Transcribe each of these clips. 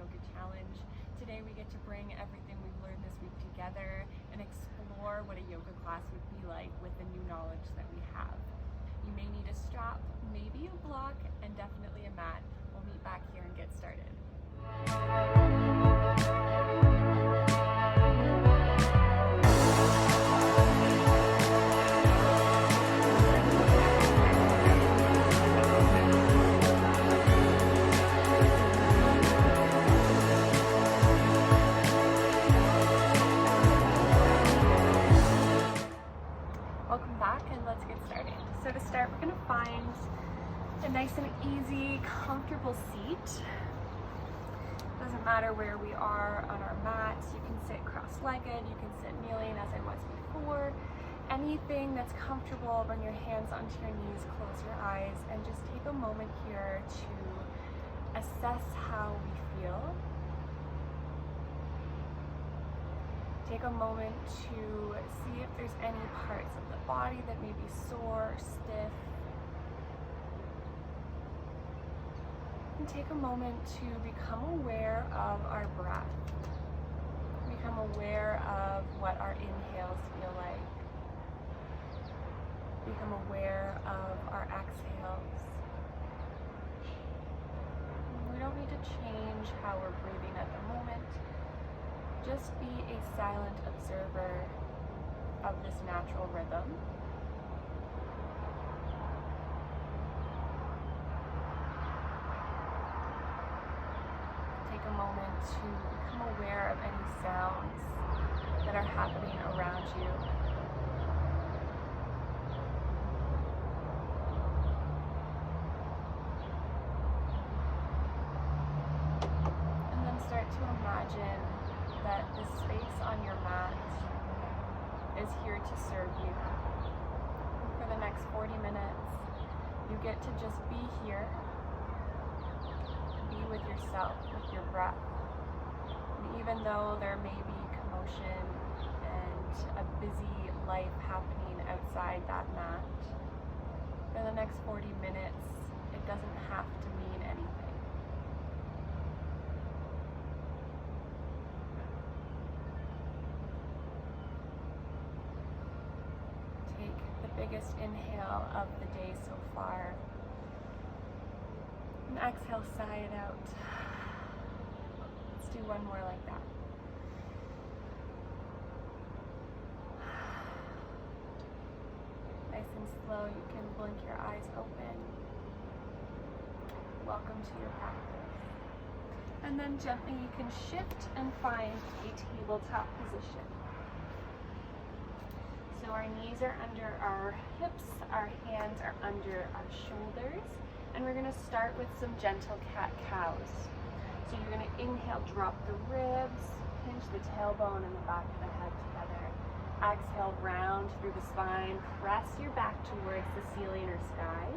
Yoga Challenge. Today we get to bring everything we've learned this week together and explore what a yoga class would be like with the new knowledge that we have. You may need a strap, maybe a block, and definitely a mat. We'll meet back here and get started. Welcome back, and let's get started. So to start, we're going to find a nice and easy, comfortable seat. Doesn't matter where we are on our mats. You can sit cross-legged, you can sit kneeling as I was before. Anything that's comfortable, bring your hands onto your knees, close your eyes, and just take a moment here to assess how we feel. Take a moment to see if there's any parts of the body that may be sore, stiff. And take a moment to become aware of our breath. Become aware of what our inhales feel like. Become aware of our exhales. We don't need to change how we're breathing at the moment. Just be a silent observer of this natural rhythm. Take a moment to become aware of any sounds that are happening around you. And then start to imagine that the space on your mat is here to serve you. And for the next 40 minutes, you get to just be here, be with yourself, with your breath. And even though there may be commotion and a busy life happening outside that mat, for the next 40 minutes, it doesn't have to mean anything. Biggest inhale of the day so far. And exhale, sigh it out. Let's do one more like that. Nice and slow, you can blink your eyes open. Welcome to your practice. And then gently you can shift and find a tabletop position. So our knees are under our hips, our hands are under our shoulders, and we're going to start with some gentle cat-cows. So you're going to inhale, drop the ribs, pinch the tailbone and the back of the head together. Exhale, round through the spine, press your back towards the ceiling or sky.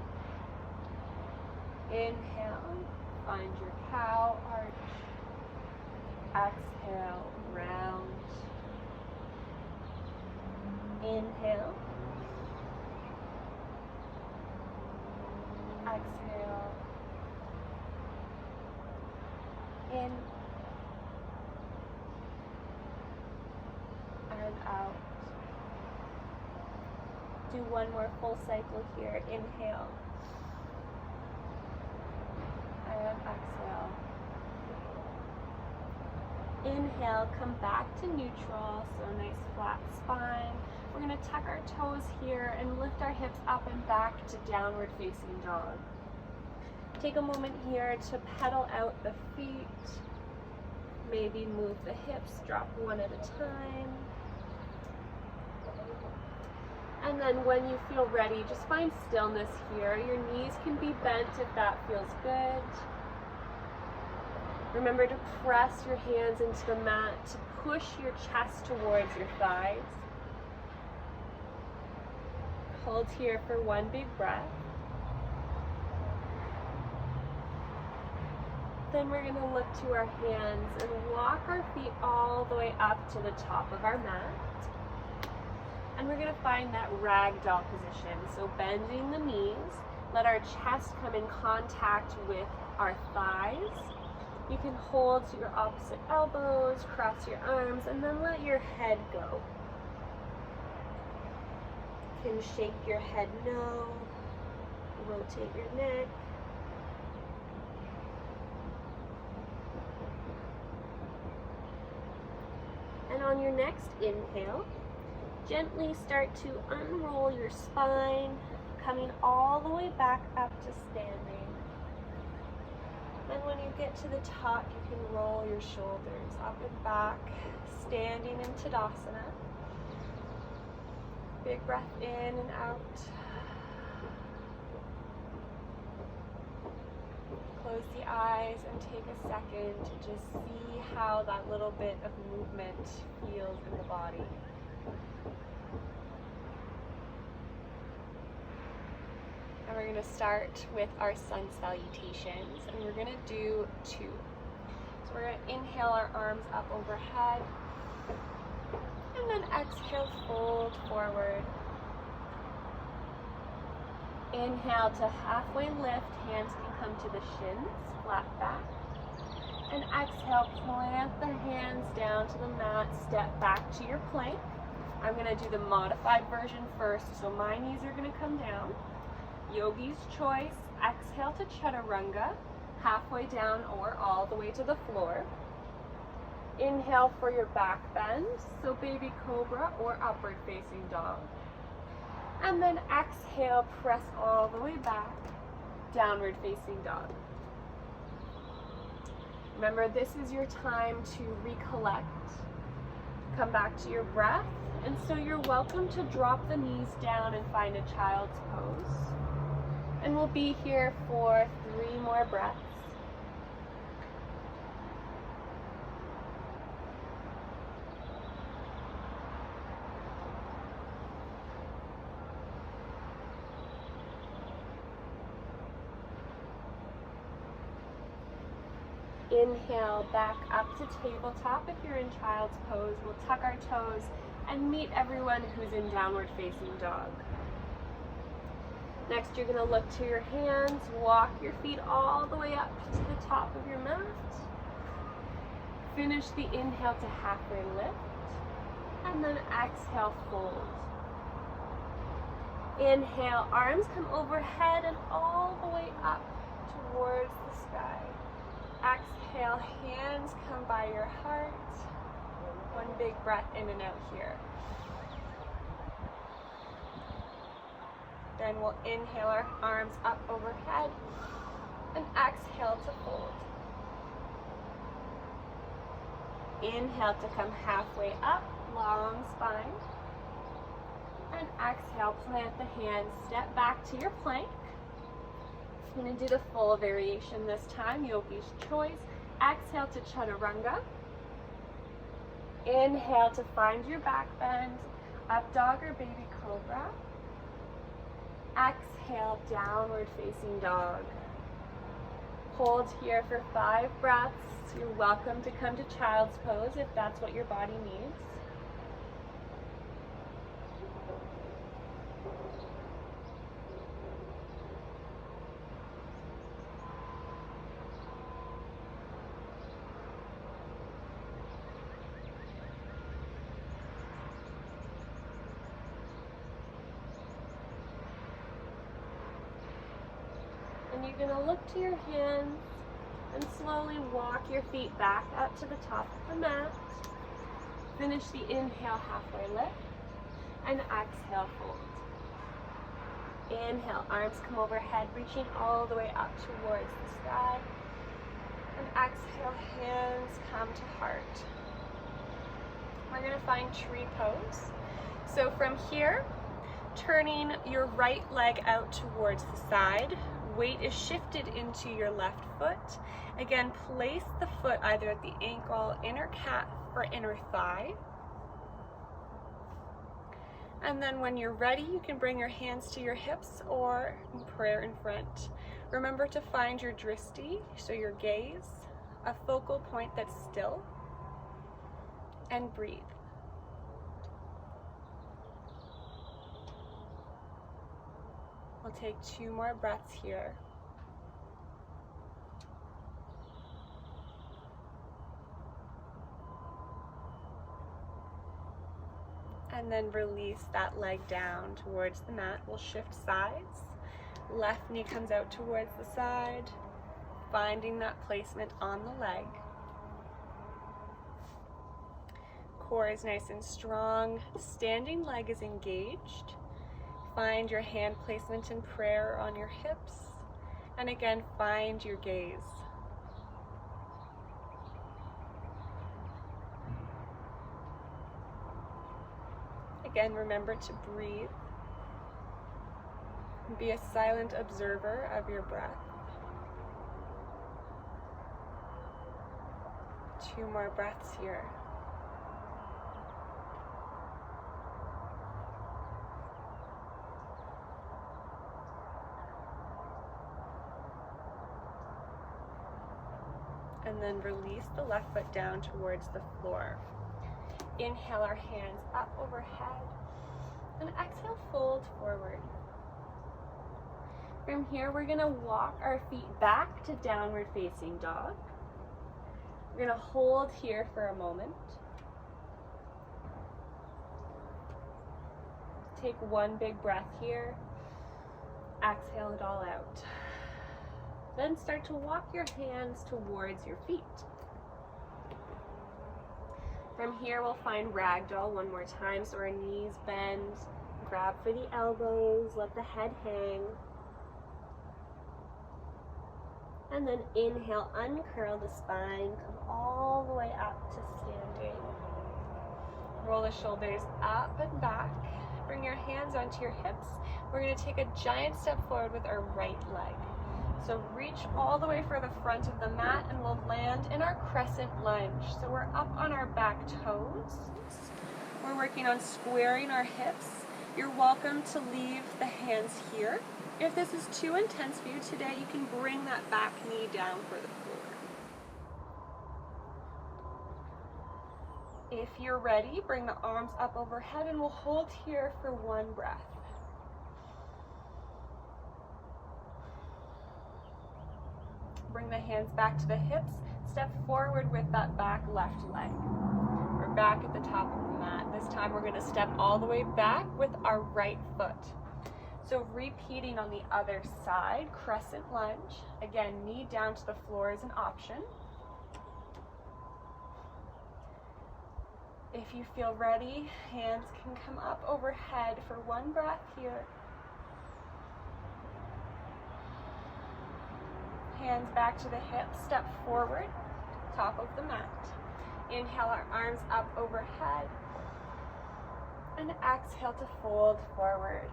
Inhale, find your cow arch. Exhale, round. Inhale, exhale, in and out. Do one more full cycle here. Inhale and exhale. Inhale, come back to neutral, so a nice flat spine. We're going to tuck our toes here and lift our hips up and back to downward facing dog. Take a moment here to pedal out the feet. Maybe move the hips, drop one at a time. And then when you feel ready, just find stillness here. Your knees can be bent if that feels good. Remember to press your hands into the mat to push your chest towards your thighs. Hold here for one big breath. Then we're going to look to our hands and walk our feet all the way up to the top of our mat. And we're going to find that ragdoll position. So bending the knees, let our chest come in contact with our thighs. You can hold your opposite elbows, cross your arms, and then let your head go. You can shake your head no, rotate your neck. And on your next inhale, gently start to unroll your spine, coming all the way back up to standing. And when you get to the top, you can roll your shoulders up and back, standing in Tadasana. Big breath in and out. Close the eyes and take a second to just see how that little bit of movement feels in the body. And we're going to start with our sun salutations, and we're going to do 2. So we're going to inhale our arms up overhead, and then exhale, fold forward. Inhale to halfway lift, hands can come to the shins, flat back. And exhale, plant the hands down to the mat, step back to your plank. I'm going to do the modified version first, so my knees are going to come down. Yogi's choice, exhale to chaturanga, halfway down or all the way to the floor. Inhale for your back bend, so baby cobra or upward facing dog. And then exhale, press all the way back, downward facing dog. Remember, this is your time to recollect. Come back to your breath, and so you're welcome to drop the knees down and find a child's pose. And we'll be here for 3 more breaths. Inhale, back up to tabletop if you're in child's pose. We'll tuck our toes and meet everyone who's in downward facing dog. Next, you're going to look to your hands, walk your feet all the way up to the top of your mat. Finish the inhale to halfway lift, and then exhale, fold. Inhale, arms come overhead and all the way up towards the sky. Exhale, hands come by your heart. One big breath in and out here. Then we'll inhale our arms up overhead and exhale to fold. Inhale to come halfway up, long spine. And exhale, plant the hands, step back to your plank. I'm going to do the full variation this time, Yogi's choice. Exhale to chaturanga. Inhale to find your back bend, up dog or baby cobra. Exhale, downward facing dog. Hold here for 5 breaths. You're welcome to come to child's pose if that's what your body needs. And you're going to look to your hands and slowly walk your feet back up to the top of the mat. Finish the inhale, halfway lift, and exhale, fold. Inhale, arms come overhead, reaching all the way up towards the sky. And exhale, hands come to heart. We're going to find tree pose. So from here, turning your right leg out towards the side. Weight is shifted into your left foot. Again, place the foot either at the ankle, inner calf, or inner thigh. And then when you're ready, you can bring your hands to your hips or in prayer in front. Remember to find your drishti, so your gaze, a focal point that's still, and breathe. We'll take 2 more breaths here. And then release that leg down towards the mat. We'll shift sides. Left knee comes out towards the side, finding that placement on the leg. Core is nice and strong. Standing leg is engaged. Find your hand placement in prayer on your hips. And again, find your gaze. Again, remember to breathe. Be a silent observer of your breath. 2 more breaths here. And then release the left foot down towards the floor. Inhale our hands up overhead. And exhale, fold forward. From here, we're going to walk our feet back to downward facing dog. We're going to hold here for a moment. Take 1 big breath here. Exhale it all out. Then start to walk your hands towards your feet. From here, we'll find ragdoll 1 more time. So our knees bend, grab for the elbows, let the head hang. And then inhale, uncurl the spine, come all the way up to standing. Roll the shoulders up and back. Bring your hands onto your hips. We're going to take a giant step forward with our right leg. So reach all the way for the front of the mat and we'll land in our crescent lunge. So we're up on our back toes. We're working on squaring our hips. You're welcome to leave the hands here. If this is too intense for you today, you can bring that back knee down for the floor. If you're ready, bring the arms up overhead and we'll hold here for 1 breath. Bring the hands back to the hips. Step forward with that back left leg. We're back at the top of the mat. This time we're going to step all the way back with our right foot. So repeating on the other side, crescent lunge. Again, knee down to the floor is an option. If you feel ready, hands can come up overhead for 1 breath here. Hands back to the hips, step forward, top of the mat. Inhale our arms up overhead. And exhale to fold forward.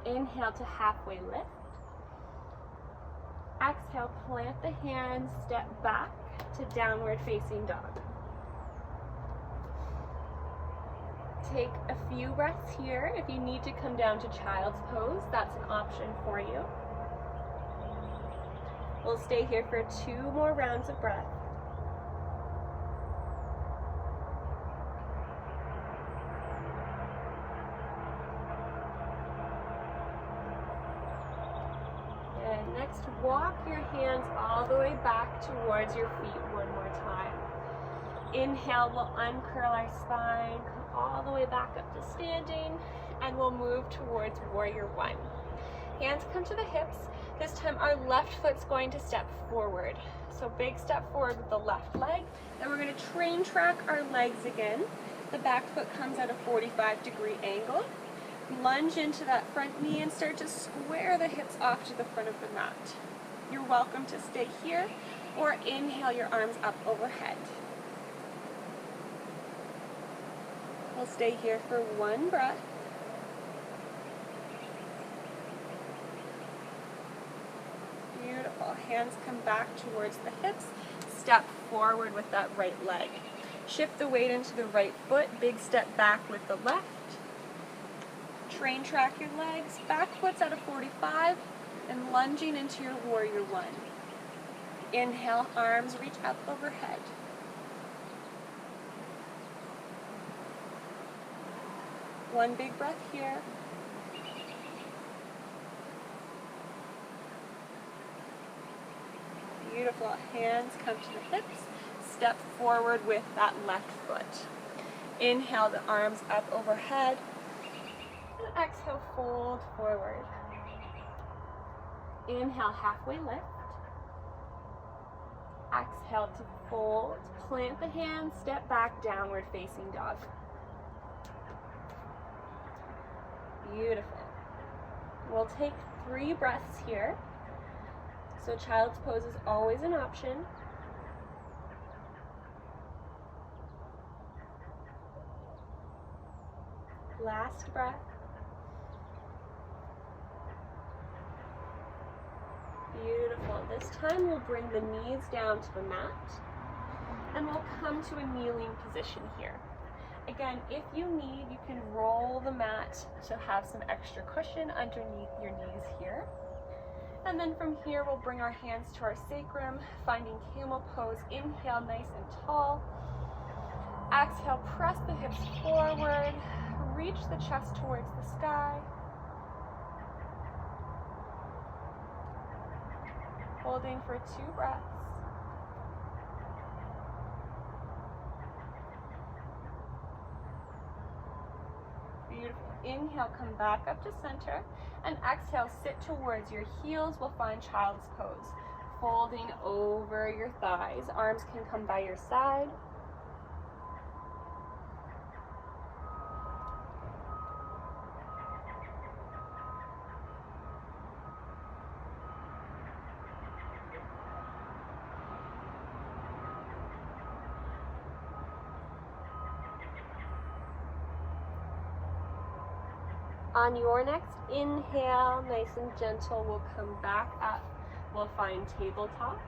Inhale to halfway lift. Exhale, plant the hands, step back to downward facing dog. Take a few breaths here. If you need to come down to child's pose, that's an option for you. We'll stay here for 2 more rounds of breath. And next, walk your hands all the way back towards your feet 1 more time. Inhale, we'll uncurl our spine, come all the way back up to standing, and we'll move towards Warrior 1. Hands come to the hips. This time our left foot's going to step forward. So big step forward with the left leg. Then we're going to train track our legs again. The back foot comes at a 45-degree angle. Lunge into that front knee and start to square the hips off to the front of the mat. You're welcome to stay here or inhale your arms up overhead. We'll stay here for 1 breath. Beautiful. Hands come back towards the hips. Step forward with that right leg. Shift the weight into the right foot. Big step back with the left. Train track your legs. Back foot's at a 45 and lunging into your Warrior 1. Inhale, arms reach up overhead. One big breath here. Beautiful. Hands come to the hips. Step forward with that left foot. Inhale the arms up overhead. And exhale, fold forward. Inhale, halfway lift. Exhale to fold. Plant the hands, step back, downward facing dog. Beautiful. We'll take 3 breaths here. So child's pose is always an option. Last breath. Beautiful. This time we'll bring the knees down to the mat and we'll come to a kneeling position here. Again, if you need, you can roll the mat to have some extra cushion underneath your knees here. And then from here, we'll bring our hands to our sacrum, finding camel pose. Inhale, nice and tall. Exhale, press the hips forward, reach the chest towards the sky. Holding for 2 breaths. Beautiful. Inhale, come back up to center, and exhale, sit towards your heels. We'll find child's pose. Folding over your thighs. Arms can come by your side. On your next inhale, nice and gentle, we'll come back up. We'll find tabletop.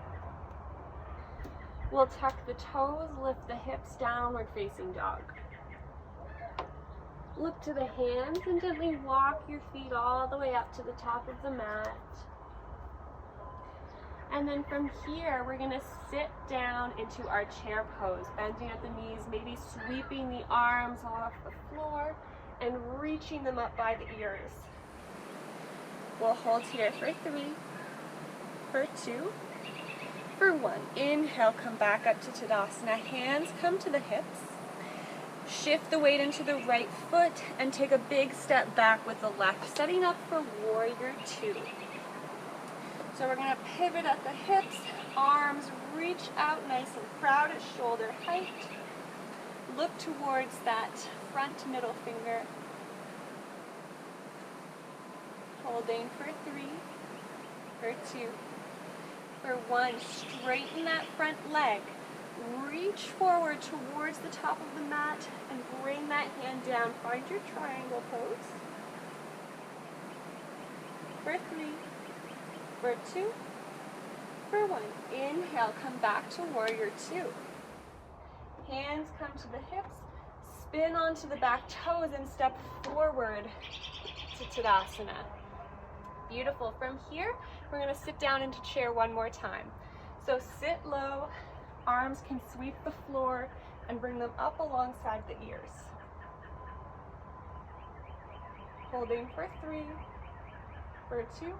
We'll tuck the toes, lift the hips, downward facing dog. Look to the hands and gently walk your feet all the way up to the top of the mat. And then from here, we're gonna sit down into our chair pose, bending at the knees, maybe sweeping the arms off the floor and reaching them up by the ears. We'll hold here for 3, for 2, for 1. Inhale, come back up to Tadasana. Hands come to the hips. Shift the weight into the right foot and take a big step back with the left, setting up for Warrior 2. So we're gonna pivot at the hips, arms reach out nice and proud at shoulder height. Look towards that front middle finger. Holding for 3, for 2, for 1. Straighten that front leg. Reach forward towards the top of the mat and bring that hand down. Find your triangle pose. For 3, for 2, for 1. Inhale, come back to Warrior 2. Hands come to the hips, spin onto the back toes and step forward to Tadasana. Beautiful. From here, we're going to sit down into chair one more time. So sit low, arms can sweep the floor and bring them up alongside the ears. Holding for 3, for 2,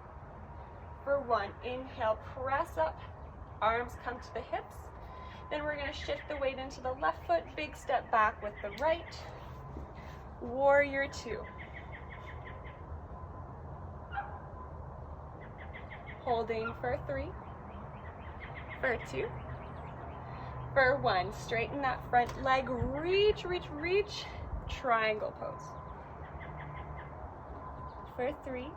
for 1. Inhale, press up, arms come to the hips. Then we're going to shift the weight into the left foot, big step back with the right. Warrior 2. Holding for 3, for 2, for 1. Straighten that front leg, reach, reach, reach, triangle pose. For 3,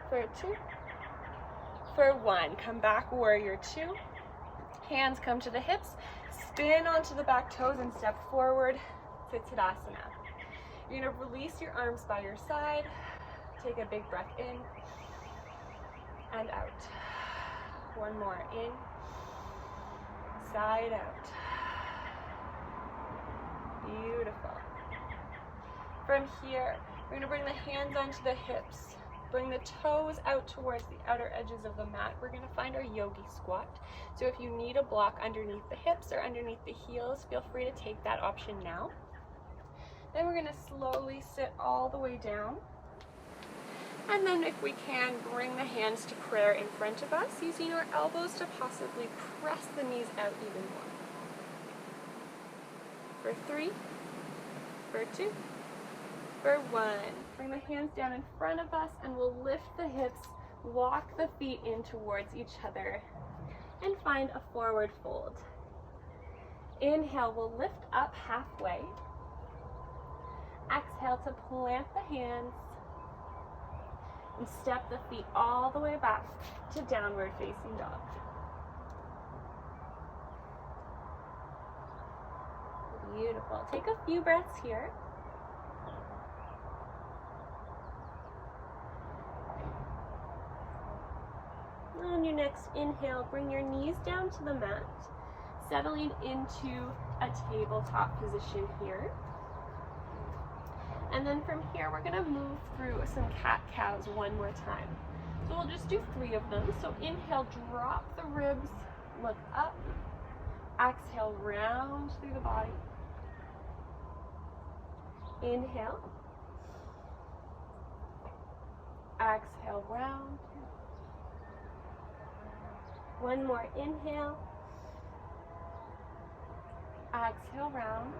for 2, for 1. Come back, Warrior 2. Hands come to the hips, spin onto the back toes and step forward to Tadasana. You're going to release your arms by your side. Take a big breath in and out. One more, in, side out. Beautiful. From here, we're going to bring the hands onto the hips. Bring the toes out towards the outer edges of the mat. We're going to find our yogi squat. So if you need a block underneath the hips or underneath the heels, feel free to take that option now. Then we're going to slowly sit all the way down. And then if we can, bring the hands to prayer in front of us, using our elbows to possibly press the knees out even more. For 3, for 2, for 1. Bring the hands down in front of us and we'll lift the hips, walk the feet in towards each other, and find a forward fold. Inhale, we'll lift up halfway. Exhale to plant the hands and step the feet all the way back to downward facing dog. Beautiful. Take a few breaths here. On your next inhale, bring your knees down to the mat, settling into a tabletop position here. And then from here, we're gonna move through some cat-cows one more time. So we'll just do 3 of them. So inhale, drop the ribs, look up. Exhale, round through the body. Inhale. Exhale, round. One more inhale. Exhale, round.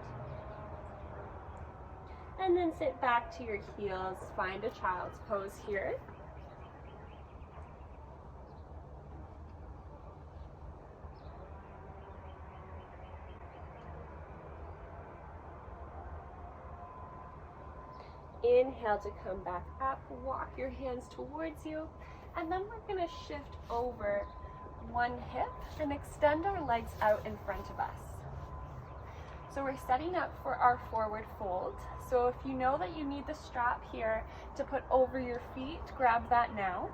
And then sit back to your heels. Find a child's pose here. Inhale to come back up. Walk your hands towards you. And then we're going to shift over one hip and extend our legs out in front of us. So we're setting up for our forward fold. So if you know that you need the strap here to put over your feet, grab that now.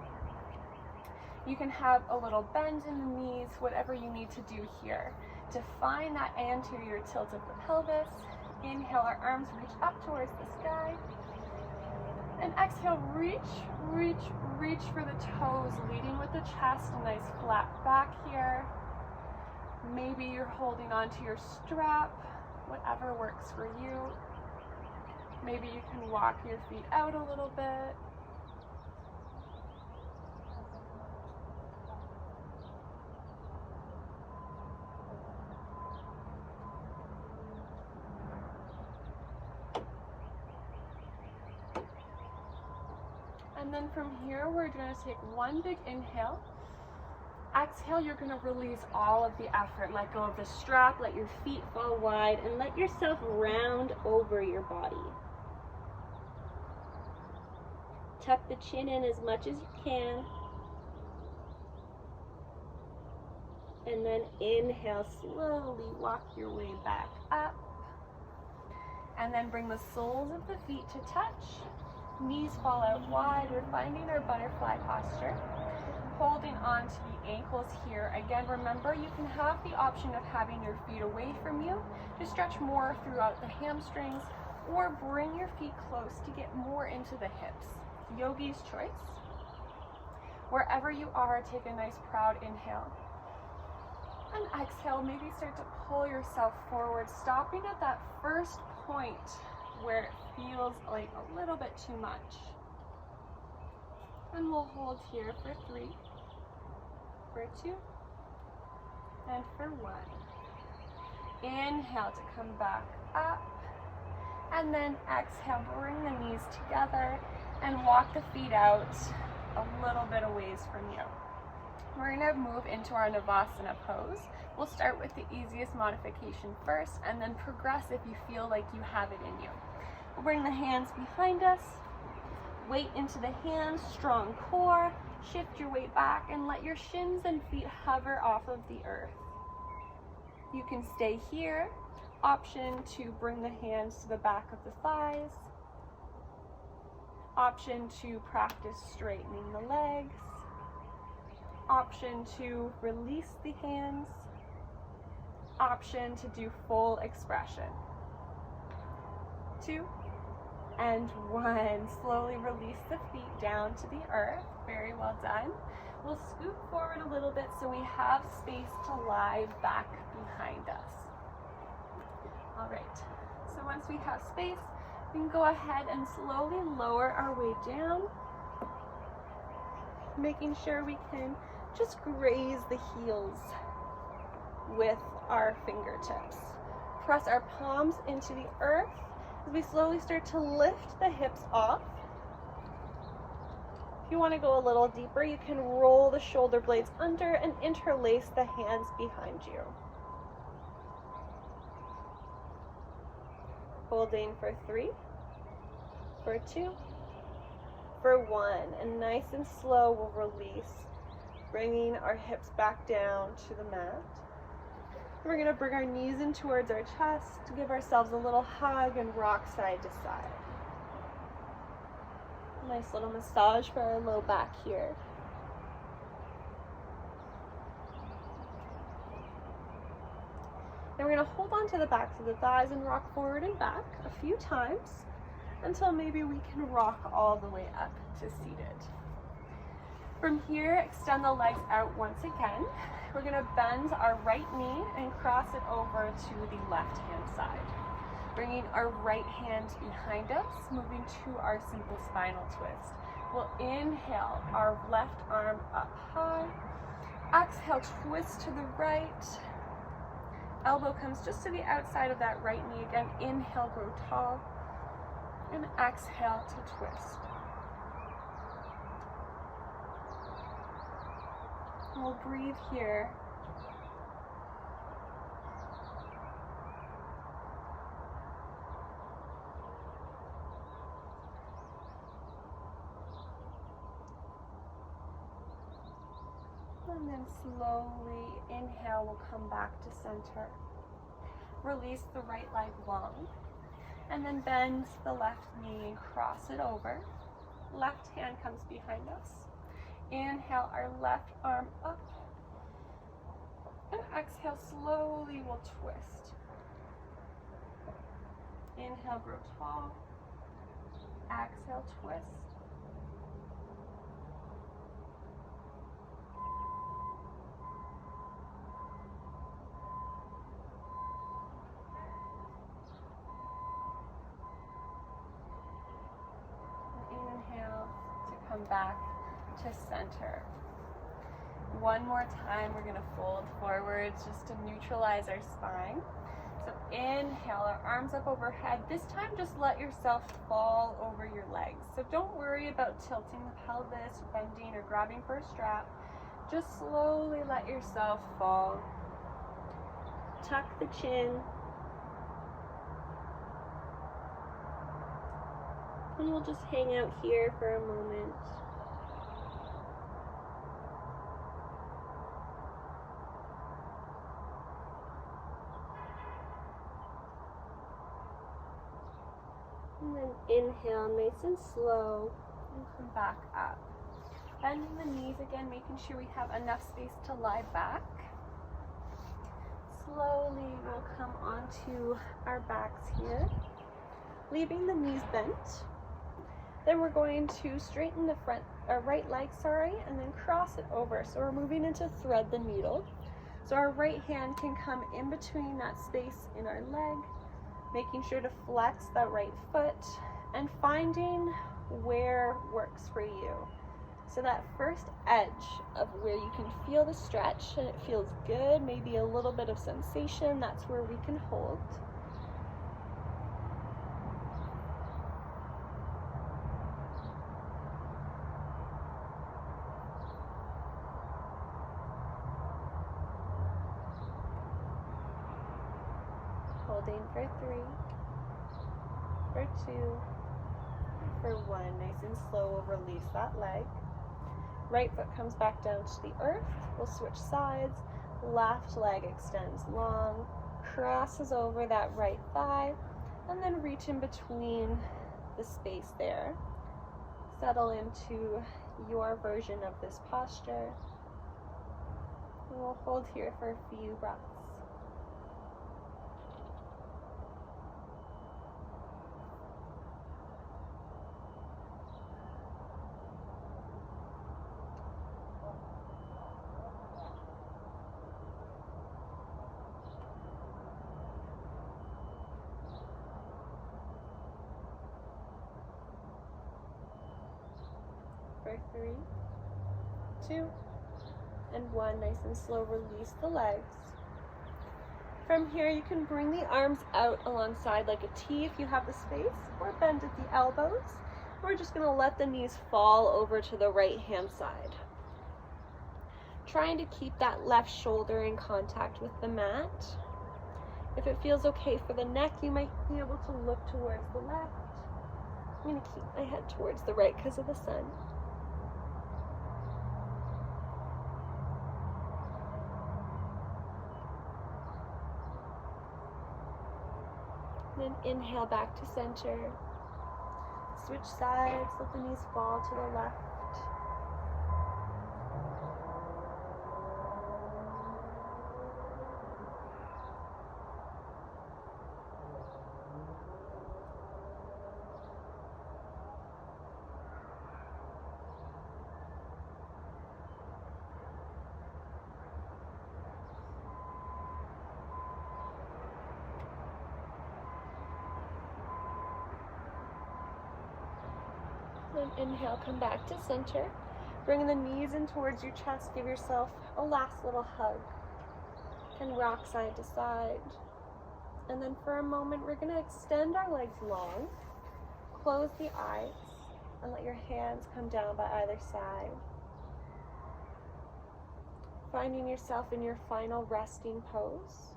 You can have a little bend in the knees, whatever you need to do here to find that anterior tilt of the pelvis. Inhale, our arms reach up towards the sky. And exhale, reach, reach, reach for the toes, leading with the chest, a nice flat back here. Maybe you're holding onto your strap, whatever works for you. Maybe you can walk your feet out a little bit. And then from here, we're going to take one big inhale. Exhale, you're going to release all of the effort. Let go of the strap, let your feet fall wide, and let yourself round over your body. Tuck the chin in as much as you can. And then inhale, slowly walk your way back up. And then bring the soles of the feet to touch. Knees fall out wide. We're finding our butterfly posture. Holding on to the ankles here. Again, remember you can have the option of having your feet away from you to stretch more throughout the hamstrings, or bring your feet close to get more into the hips. Yogi's choice. Wherever you are, take a nice proud inhale. And exhale, maybe start to pull yourself forward, stopping at that first point where it feels like a little bit too much. And we'll hold here for 3, for 2, and for 1. Inhale to come back up. And then exhale, bring the knees together and walk the feet out a little bit a ways from you. We're going to move into our Navasana pose. We'll start with the easiest modification first and then progress if you feel like you have it in you. We'll bring the hands behind us, weight into the hands, strong core, shift your weight back and let your shins and feet hover off of the earth. You can stay here. Option to bring the hands to the back of the thighs. Option to practice straightening the legs. Option to release the hands. Option to do full expression. 2 and 1. Slowly release the feet down to the earth. Very well done. We'll scoot forward a little bit so we have space to lie back behind us. All right, so once we have space, we can go ahead and slowly lower our weight down, making sure we can just graze the heels with our fingertips. Press our palms into the earth As we slowly start to lift the hips off. If you want to go a little deeper, you can roll the shoulder blades under and interlace the hands behind you. Holding for 3, for 2, for 1, and nice and slow we'll release, bringing our hips back down to the mat. We're going to bring our knees in towards our chest to give ourselves a little hug and rock side to side. Nice little massage for our low back here. Then we're going to hold on to the backs of the thighs and rock forward and back a few times until maybe we can rock all the way up to seated. From here, extend the legs out once again. We're going to bend our right knee and cross it over to the left hand side. Bringing our right hand behind us, moving to our simple spinal twist. We'll inhale our left arm up high. Exhale, twist to the right. Elbow comes just to the outside of that right knee again. Inhale, grow tall. And exhale to twist. We'll breathe here. And then slowly inhale, we'll come back to center. Release the right leg long. And then bend the left knee and cross it over. Left hand comes behind us. Inhale our left arm up. And exhale, slowly we'll twist. Inhale, grow tall. Exhale, twist. Inhale to come back to center. One more time, we're going to fold forwards just to neutralize our spine. So inhale, our arms up overhead. This time, just let yourself fall over your legs. So don't worry about tilting the pelvis, bending, or grabbing for a strap. Just slowly let yourself fall. Tuck the chin. And we'll just hang out here for a moment. And then inhale, nice and slow, and come back up. Bending the knees again, making sure we have enough space to lie back. Slowly we'll come onto our backs here, leaving the knees bent. Then we're going to straighten the right leg, and then cross it over. So we're moving into thread the needle. So our right hand can come in between that space in our leg, making sure to flex that right foot and finding where works for you. So that first edge of where you can feel the stretch and it feels good, maybe a little bit of sensation, that's where we can hold. Holding for 3, for 2, for 1. Nice and slow, we'll release that leg. Right foot comes back down to the earth. We'll switch sides. Left leg extends long, crosses over that right thigh, and then reach in between the space there. Settle into your version of this posture. And we'll hold here for a few breaths. For 3, 2, and 1. Nice and slow, release the legs. From here, you can bring the arms out alongside like a T if you have the space, or bend at the elbows. We're just gonna let the knees fall over to the right hand side. Trying to keep that left shoulder in contact with the mat. If it feels okay for the neck, you might be able to look towards the left. I'm gonna keep my head towards the right because of the sun. Then inhale back to center. Switch sides, let the knees fall to the left. Then inhale, come back to center. Bring the knees in towards your chest. Give yourself a last little hug. Can rock side to side. And then for a moment, we're gonna extend our legs long. Close the eyes and let your hands come down by either side. Finding yourself in your final resting pose.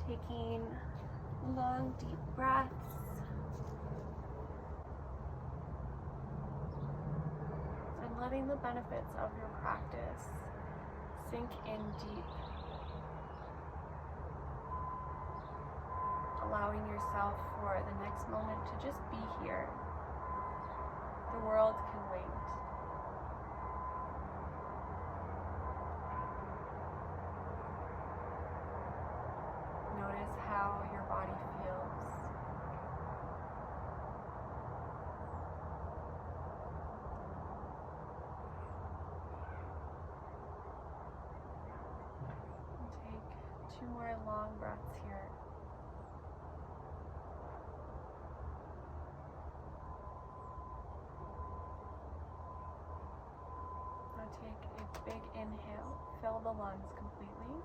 Taking long, deep breaths. And letting the benefits of your practice sink in deep. Allowing yourself for the next moment to just be here. The world can wait. Notice how your body feels. And take 2 more long breaths here. Now take a big inhale, fill the lungs completely.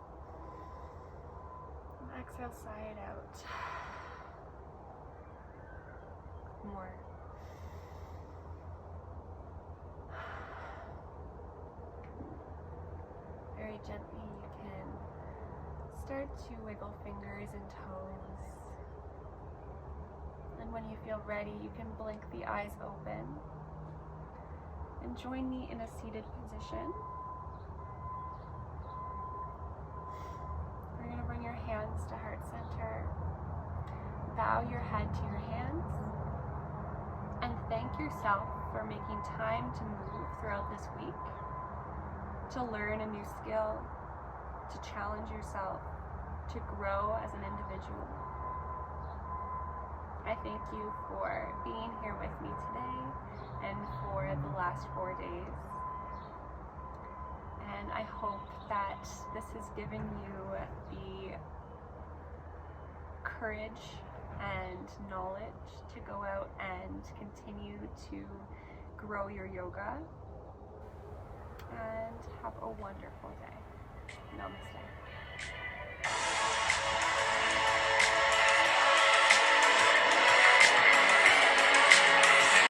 Exhale, sigh it out. More. Very gently, you can start to wiggle fingers and toes. And when you feel ready, you can blink the eyes open. And join me in a seated position. You're going to bring your hands to heart center. Bow your head to your hands. And thank yourself for making time to move throughout this week, to learn a new skill, to challenge yourself, to grow as an individual. I thank you for being here with me today and for the last 4 days. And I hope that this has given you the courage and knowledge to go out and continue to grow your yoga. And have a wonderful day. Namaste.